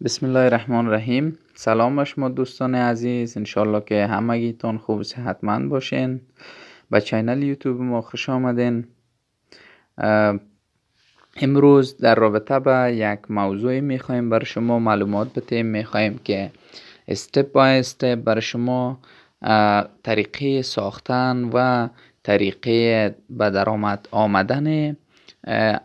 بسم الله الرحمن الرحیم. سلام به شما دوستان عزیز، انشالله که همگیتون خوب و صحتمند باشین. به چینل یوتیوب ما خوش آمدین. امروز در رابطه به یک موضوع میخوایم بر شما معلومات بدیم. میخوایم که استپ بای استپ بر شما طریقه ساختن و طریقه به درآمد آمدن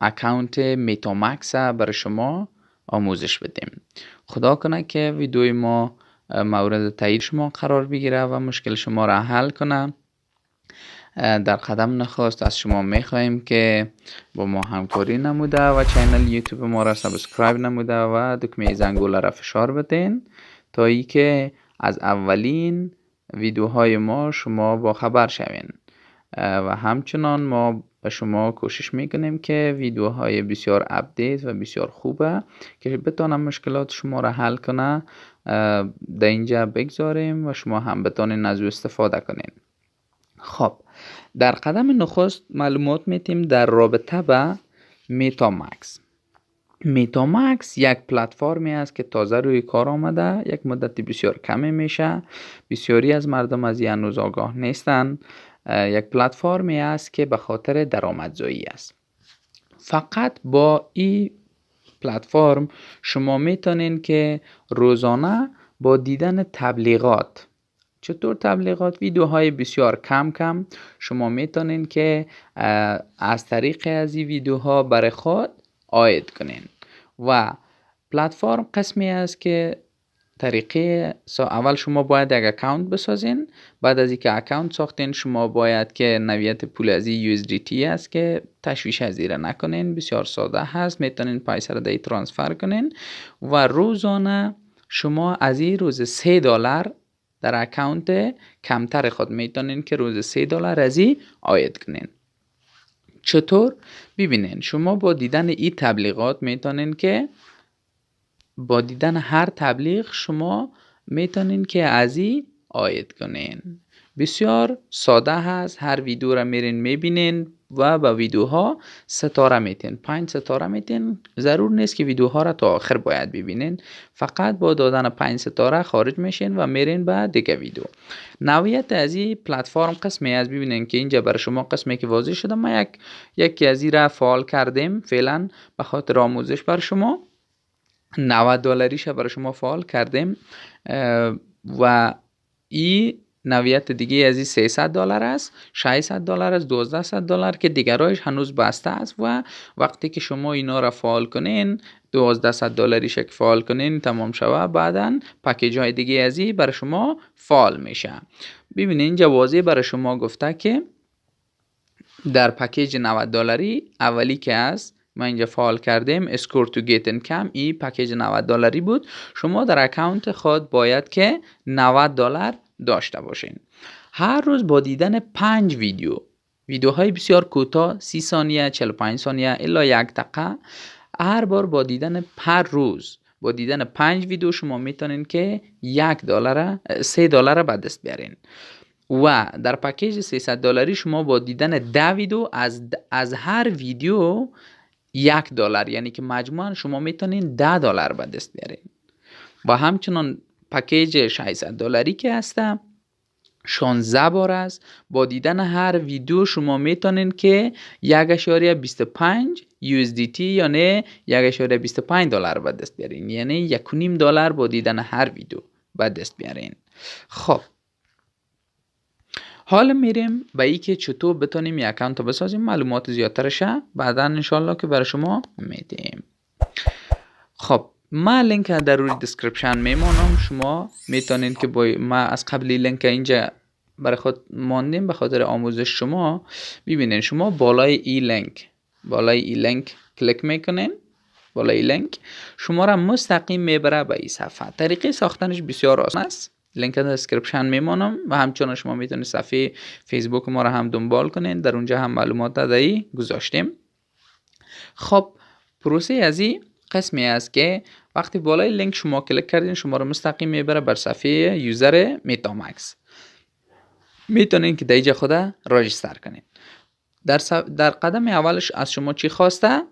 اکانت میتامکس بر شما آموزش بدیم. خدا کنه که ویدیوی ما مورد تایید شما قرار بگیره و مشکل شما را حل کنه. در قدم نخست از شما میخواهیم که با ما همکاری نموده و چینل یوتیوب ما را سابسکرایب نموده و دکمه زنگوله را فشار بدین تا ای که از اولین ویدیوهای ما شما با خبر شوین. و همچنان ما به شما کوشش میکنیم که ویدیوهای بسیار اپدیت و بسیار خوبه که بتونم مشکلات شما را حل کنه در اینجا بگذاریم و شما هم بتونین از او استفاده کنین. خب در قدم نخست معلومات میتیم در رابطه به میتامکس. میتامکس یک پلتفرمی است که تازه روی کار آمده، یک مدت بسیار کمی میشه. بسیاری از مردم از این هنوز آگاه نیستن. یک پلتفرمی است که به خاطر درآمدزایی است. فقط با این پلتفرم شما میتونین که روزانه با دیدن تبلیغات، چطور تبلیغات، ویدیوهای بسیار کم شما میتونین که از طریق از این ویدیوها برای خود عاید کنین. و پلتفرم قسمی است که طریقه اول شما باید یک اکاونت بسازین. بعد از اینکه اکاونت ساختین شما باید که نویت پول از USDT است که تشویش از ایره نکنین، بسیار ساده هست، میتونین پیسه را دی ترانسفر کنین و روزانه شما از این روز $3 در اکاونت کمتر خود میتونین که روز $3 از این عاید کنین. چطور؟ ببینین شما با دیدن این تبلیغات میتونین که با دیدن هر تبلیغ شما میتونین که از این عاید کنین. بسیار ساده هست. هر ویدیو را میرین میبینین و با ویدیوها ستاره میتین، 5 ستاره میتین. ضرور نیست که ویدیوها را تا آخر باید ببینین، فقط با دادن 5 ستاره خارج میشین و میرین به دیگه ویدیو. نوعیت از این پلتفرم قسمی از ببینین که اینجا برای شما قسمی که واضح شده. ما یکی از این را فعال کردیم فعلا به خاطر آموزش بر شما. $90 برای شما فعال کردیم و این نوعیت دیگه از این $300 است، $600 است، $1200 که دیگرایش هنوز بسته است. و وقتی که شما اینا را فعال کنین، $1200 که فعال کنین تمام شوه، بعدا پکیج های دیگه از این برای شما فعال میشه. ببینید اینجا واضح برای شما گفته که در پکیج $90 اولی که است ما اینجا فعال کردیم، اسکور تو گیت اینکم، این پکیج $90 بود. شما در اکاونت خود باید که $90 داشته باشین. هر روز با دیدن 5 ویدیوهای بسیار کوتاه، 30 ثانیه، 45 ثانیه الا 1 دقیقه، هر بار با دیدن هر روز با دیدن 5 ویدیو شما میتونین که $3 به دست بیارین. و در پکیج $300 شما با دیدن 10 ویدیو از هر ویدیو $1، یعنی که مجموعاً شما میتونین $10 به دست بیارین. و همچنان پکیج $600 که هسته 16 بار است. با دیدن هر ویدیو شما میتونین که 1.25 USDT یعنی $1.25 به دست بیارین، یعنی $1.5 با دیدن هر ویدیو به دست بیارین. خب حالا میریم به ای که چطور بتونیم یک اکانت بسازیم. معلومات زیادترشه بعدا انشالله که برای شما میدیم. خب ما لینک در روی دیسکریپشن میمونم، شما میتونین که ما از قبلی لینک اینجا برای خود ماندیم به خاطر آموزش شما. ببینین شما بالای ای لینک کلیک میکنین، بالای لینک شما را مستقیم میبره به این صفحه. طریقه ساختنش بسیار آسان است. لینک در دیسکریپشن میمونم و همچنان شما میتونید صفحه فیسبوک ما را هم دنبال کنین، در اونجا هم معلومات دادایی گذاشتیم. خب پروسه از این قسمی است که وقتی بالای لینک شما کلیک کردین شما را مستقیم میبره بر صفحه یوزر میتامکس. میتونین که دیجا خود راجستر کنین. در قدم اولش از شما چی خواسته؟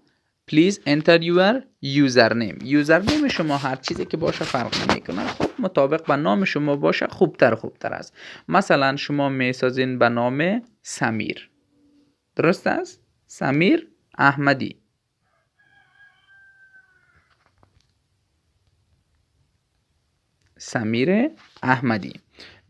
please enter your username شما هر چیزی که باشه فرق نمیکنه. خب مطابق با نام شما باشه خوبتر است. مثلا شما میسازین به نام سمیر، درست است؟ سمیر احمدی. سمیر احمدی.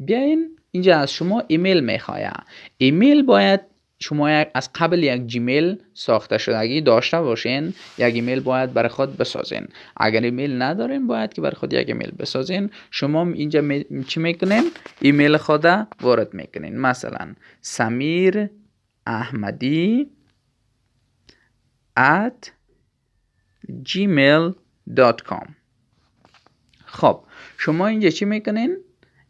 بیاین اینجا از شما ایمیل میخواه. ایمیل باید شما از قبل یک جیمیل ساخته شدگی داشته باشین، یک ایمیل باید برای خود بسازین. اگر ایمیل ندارین باید که برای خود یک ایمیل بسازین. شما اینجا چی میکنین؟ ایمیل خود وارد میکنین. مثلا سمیر احمدی @gmail.com. خب شما اینجا چی میکنین؟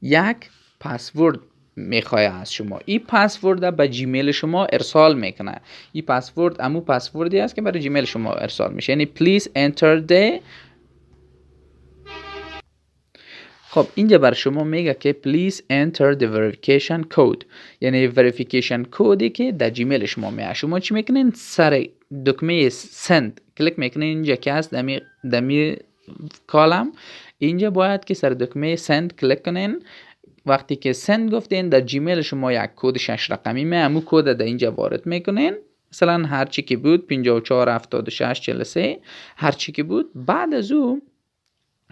یک پسورد میخواه از شما. این پسورد به جیمیل شما ارسال میکنه. این پسورد امو پسوردی است که برای جیمیل شما ارسال میشه. یعنی please enter the. خب اینجا بر شما میگه که please enter the verification code، یعنی verification کودی که در جیمیل شما میاد. شما چی میکنین؟ سر دکمه send کلیک میکنین اینجا که هست دمی کالم. اینجا باید که سر دکمه send کلیک کنین. وقتی که send گفتین در جیمیل شما یک کد 6 رقمی میاد. همون کد در اینجا وارد میکنین. مثلا هر چی که بود 54 76 43 هر چی که بود. بعد از او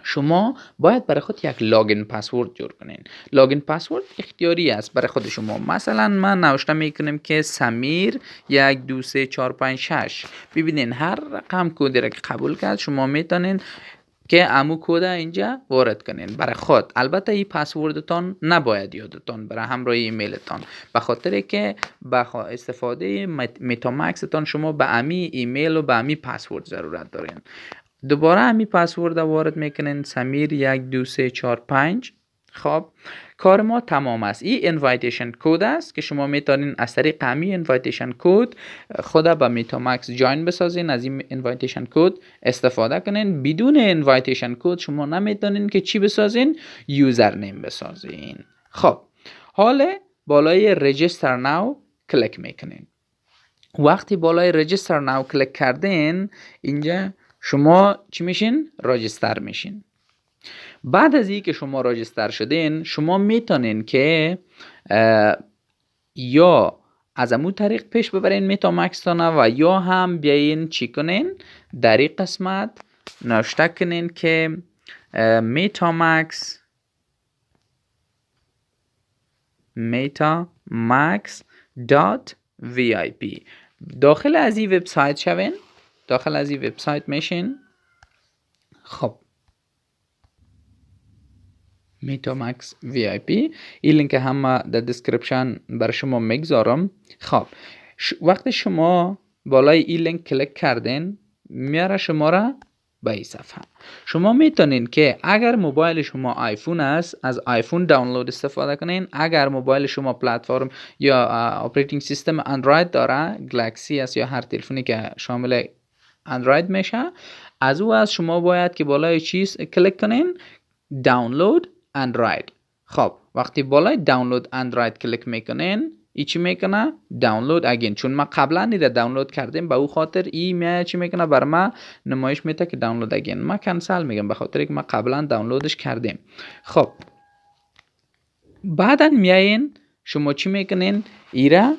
شما باید برای خود یک لاگین پسورد جور کنین. لاگین پسورد اختیاری است برای خود شما. مثلا من نوشته میکنم که سمیر 1 2 3 4 5 6. ببینین هر رقم کدی را که قبول کرد شما میتونین که امو کد اینجا وارد کنین برای خود. البته این پسوردتان نباید یادتان برای همراه ایمیلتان، به خاطر که با استفاده میتامکستان شما به امی ایمیل و به امی پسورد ضرورت دارین. دوباره امی پسورد وارد میکنین سمیر 1 2 3 4 5. خب کار ما تمام است. این انوایتیشن کد است که شما میتونین از طریق امی انوایتیشن کد خود با میتامکس جوین بسازین. از این انوایتیشن کد استفاده کنین. بدون انوایتیشن کد شما نمیتونین که چی بسازین؟ یوزر نیم بسازین. خب حالا بالای رجیستر ناو کلیک میکنین. وقتی بالای رجیستر ناو کلیک کردین اینجا شما چی میشین؟ راجستر میشین. بعد از این که شما راجستر شدین شما میتونین که یا از امون طریق پیش ببرین میتامکستانه و یا هم بیاین چی کنین؟ در این قسمت نوشته کنین که metamax.vip. داخل از این وبسایت شوین. داخل از این وبسایت میشین. خب metamax VIP این لینک هم در دیسکریپشن برای شما میگذارم. خب وقتی شما بالای این لینک کلیک کردین میاره شما را به این صفحه. شما میتونین که اگر موبایل شما آیفون است از آیفون دانلود استفاده کنین. اگر موبایل شما پلتفرم یا اپراتینگ سیستم اندروید داره، گلکسی است یا هر تلفنی که شامل اندروید میشه، از او از شما باید که بالای چیز کلیک کنین؟ دانلود اندروید. خب وقتی بالای دانلود اندروید کلیک میکنین ای چی میکنه؟ دانلود اگین. چون ما قبلا نیده دانلود کردیم به او خاطر ای می چی میکنه بر ما نمایش میده که دانلود اگین. ما کنسل میگم به خاطر که ما قبلا دانلودش کردیم. خب بعدا میایین شما چی میکنین؟ ایره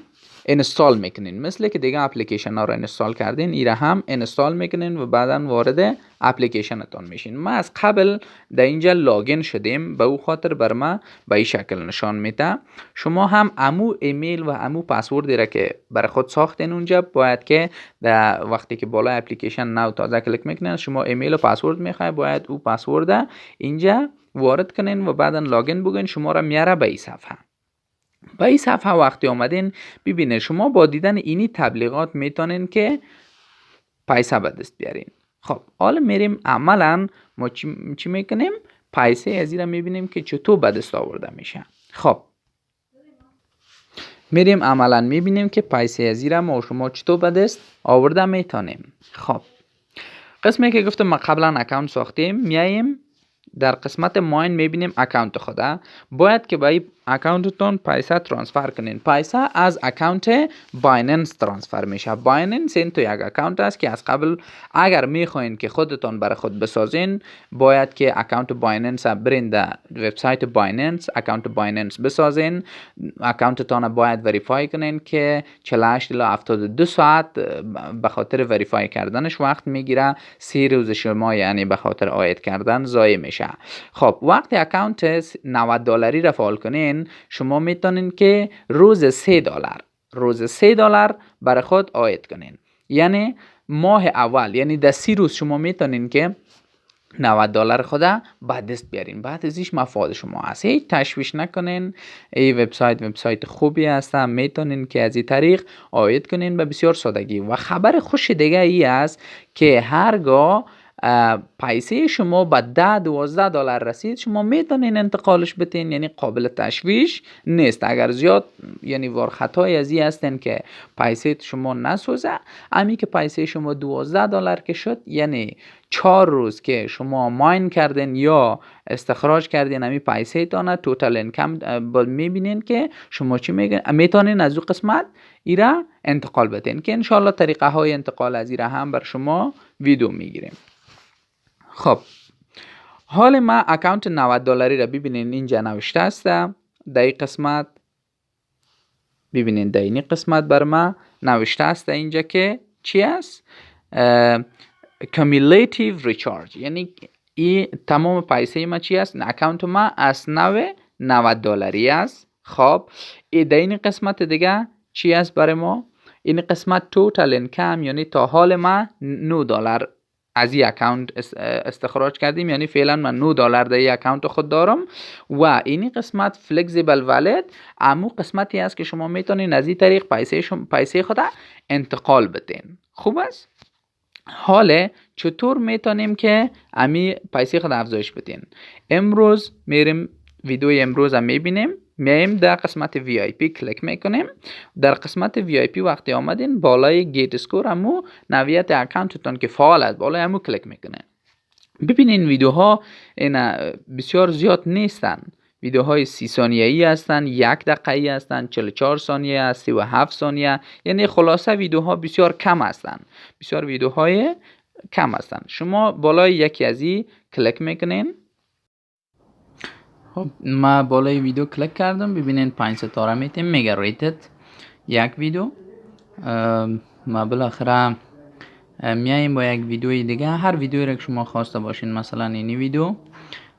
اینستال میکنین. مثل که دیگه اپلیکیشن ها رو اینستال کردین ایره هم اینستال میکنین و بعدا وارد اپلیکیشنتون میشین. ما از قبل در اینجا لاگین شدیم به او خاطر بر ما به این شکل نشان میده. شما هم امو ایمیل و امو پسوردی را که برای خود ساختین اونجا باید که در وقتی که بالا اپلیکیشن نو تازه کلیک میکنین شما ایمیل و پسورد میخوای باید او پسورد اینجا وارد کنین و بعدا لاگین بگین. شما را میاره به این صفحه. با این صفحه وقتی آمدین ببینید شما با دیدن اینی تبلیغات میتونین که پیسه به دست بیارین. خب حالا میریم عملا ما چی میکنیم؟ پیسه از این را میبینیم که چطور به دست آورده میشه. خب میریم عملا میبینیم که پیسه از این را ما شما چطور به دست آورده میتونیم. خب قسمی که گفتم ما قبلا اکانت ساختیم میاییم در قسمت ماین میبینیم اکانت خدا. باید که با این اکانتتون پیسه ترانسفر کنین. پیسه از اکانت بایننس ترانسفر میشه. بایننس این تو یک اکانت است که از قبل اگر میخواین که خودتون برای خود بسازین باید که اکانت بایننس برین در وبسایت بایننس اکانت بایننس بسازین. اکانتتون باید وریفای کنین که 48 الی 72 ساعت به خاطر وریفای کردنش وقت میگیره. 3 روز شما یعنی به خاطر عاید کردن ضایع میشه. خب وقتی اکانت $90 را فعال کنین شما میتونین که روز $3 برای خود عاید کنین. یعنی ماه اول یعنی در 30 روز شما میتونین که $90 خدا به دست بیارین. بعد ازش مفاد شما هست. هیچ تشویش نکنین. این وبسایت خوبی هست. میتونین که از این طریق عاید کنین به بسیار سادگی. و خبر خوش دیگه ای است که هرگاه پیسه شما به $10-12 رسید شما میتونین انتقالش بتین. یعنی قابل تشویش نیست. اگر زیاد یعنی وارخطای از این هستن که پیسه شما نسوزه، امی که پیسه شما $12 که شد یعنی 4 روز که شما ماین کردین یا استخراج کردین امی پیسه تانه توتال اینکم میبینین که شما چی میتونین از اون قسمت ایره انتقال بتین که انشالله طریقه های انتقال از ایره هم بر شما ویدیو میگیریم. خب حال ما اکانت $90 را ببینین اینجا نوشته است. در این قسمت ببینین در این قسمت بر ما نوشته است اینجا که چی است؟ cumulative recharge. یعنی این تمام پیسه ما چی است؟ اکانت ما از $90 است. خب در این قسمت دیگه چی است برای ما؟ این قسمت توتال اینکم یعنی تا حال ما $9 از این اکانت استخراج کردیم. یعنی فعلا من $9 در این اکانت خود دارم. و این قسمت فلکسیبل والت امو قسمتی است که شما میتونین از این طریق پیسه خود انتقال بدین. خوب است؟ حالا چطور میتونیم که امی پیسه خود افزایش بدین؟ امروز میریم ویدیو امروز هم میبینیم. میایم در قسمت VIP کلیک میکنیم. در قسمت VIP وقتی آمدین بالای گیت اسکور همو نوعیت اکانتتون که فعال است بالای همو کلیک میکنین. ببینین ویدیوها اینا بسیار زیاد نیستن. ویدیوهای 30 ثانیه‌ای هستن، 1 دقیقه‌ای هستن، 44 ثانیه، 37 ثانیه. یعنی خلاصه ویدیوها بسیار کم هستن. بسیار ویدیوهای کم هستن. شما بالای یکی از این کلیک میکنین. خب ما بالای ویدیو کلیک کردم. ببینین 5 ستاره میتیم میگه ریتد یک ویدیو. ما بالاخره میایم با یک ویدیوی دیگه. هر ویدیویی را که شما خواسته باشین مثلا این ویدیو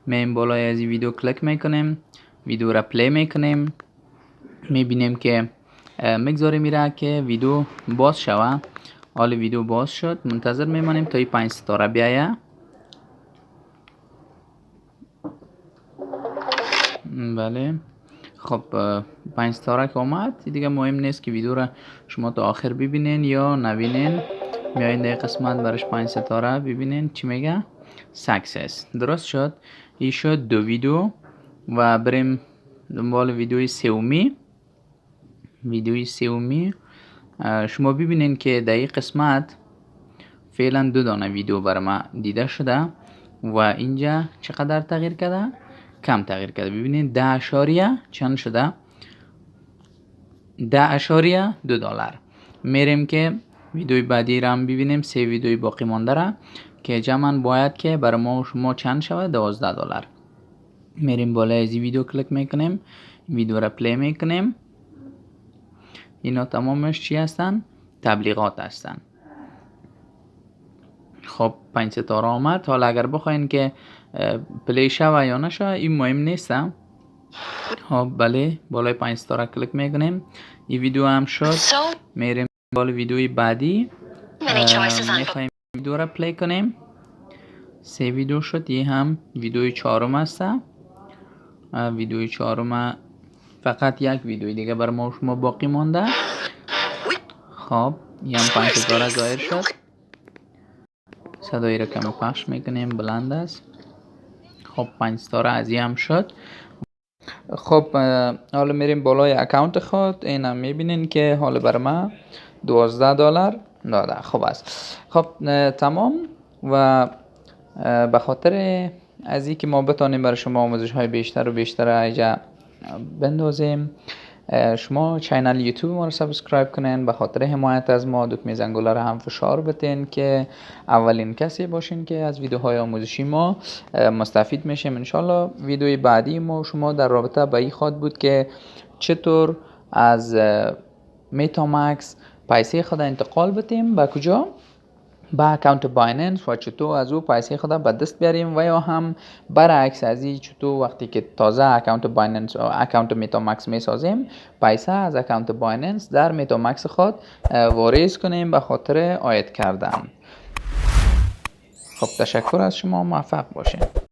میایم بالای از این ویدیو کلیک میکنیم. ویدیو را پلی میکنیم. میبینیم که میگذاره میره که ویدیو باز شوه. حال ویدیو باز شد. منتظر میمانیم تا این 5 ستاره بیایه. بله خب 5 ستاره که اومد دیگه مهم نیست که ویدیو را شما تا آخر ببینین یا نبینین. میایین در قسمت برش 5 ستاره ببینین چی میگه سکسس. درست شد. این شد 2 ویدیو و بریم دنبال ویدیوی سومی. ویدیوی سومی شما ببینین که در این قسمت فعلا 2 دانه ویدیو بر ما دیده شده و اینجا چقدر تغییر کرده؟ کم تغییر کرده. ببینید 10 اشاریه چند شده؟ 10.2 $. میریم که ویدیوی بعدی را هم ببینیم. 3 ویدیوی باقی مانده را که جمعاً باید که برای ما شما چند شود؟ $12. میریم بالای از این ویدیو کلیک میکنیم. ویدیو را پلی میکنیم. اینا تمامش چی هستن؟ تبلیغات هستن. خب 5 ستاره آمد. حالا اگر بخواین که پلی شوه یا نشوه این مهم نیست. خب بله بالای 5 ستاره کلیک میکنیم. این ویدیو هم شد. میریم بالای ویدیوی بعدی. میخوایم ویدیو را پلی کنیم. 3 ویدیو شد. این هم ویدیوی 4م است. ویدیوی 4م فقط یک ویدیوی دیگه بر ما شما باقی مانده. خب این هم 5 ستاره ظاهر شد. صدایی را کمی پخش میکنیم بلند است. خب 5 ستاره از این هم شد. خب حالا میریم بالای اکانت خود. این هم میبینین که حالا بر ما $12 داده. خوب است. خب تمام. و به خاطر از این که ما بتانیم برای شما آموزش های بیشتر و بیشتر اینجا بندازیم. شما چینل یوتیوب ما رو سابسکرایب کنین، به خاطر حمایت از ما دکمه زنگوله رو هم فشار بتین که اولین کسی باشین که از ویدیوهای آموزشی ما مستفید میشیم. انشالله ویدیوی بعدی ما شما در رابطه به این خواد بود که چطور از میتامکس پیسه خود انتقال بتیم به کجا؟ به اکانت بایننس و چطور از او پیسه خود به دست بیاریم، و یا هم برعکس از این چطور وقتی که تازه اکانت بایننس و اکانت میتامکس میسازیم پیسه از اکانت بایننس در میتامکس خود واریز کنیم به خاطر آید کردن. خب تشکر از شما، موفق باشین.